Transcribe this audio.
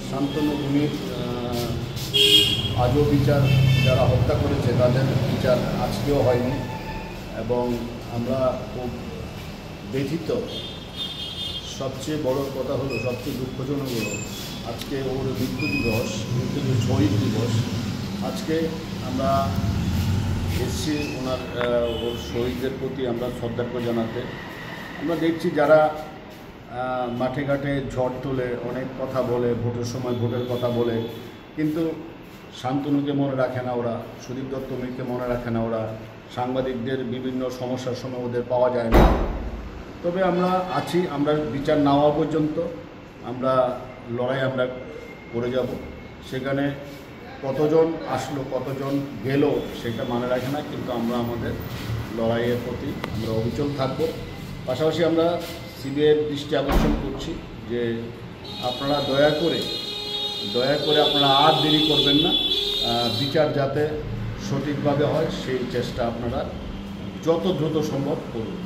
শান্তনু ভূমির আজও বিচার যারা হত্যা করেছে তাদের বিচার আজকেও হয়নি এবং আমরা খুব ব্যথিত। সবচেয়ে বড় কথা হলো, সবচেয়ে দুঃখজনক হলো আজকে ওর মৃত্যু দিবস, শহীদ দিবস। আজকে আমরা এসছি ওর শহীদদের প্রতি আমরা শ্রদ্ধা জানাতে। আমরা দেখছি যারা মাঠে ঘাটে ঝড় তোলে, অনেক কথা বলে, ভোটের সময় ভোটের কথা বলে, কিন্তু শান্তনুকে মনে রাখে না ওরা, সুদীপ দত্ত মিরকে মনে রাখে না ওরা, সাংবাদিকদের বিভিন্ন সমস্যার সময় ওদের পাওয়া যায় না। তবে আমরা আছি, আমরা বিচার না হওয়া পর্যন্ত আমরা লড়াই আমরা করে যাব। সেখানে কতজন আসলো কতজন গেল সেটা মনে রাখে না, কিন্তু আমরা আমাদের লড়াইয়ের প্রতি আমরা অবিচল থাকব। পাশাপাশি আমরা সিবিআইয়ের দৃষ্টি আকর্ষণ করছি যে আপনারা দয়া করে আপনারা আর দেরি করবেন না, বিচার যাতে সঠিকভাবে হয় সেই চেষ্টা আপনারা যত দ্রুত সম্ভব করুন।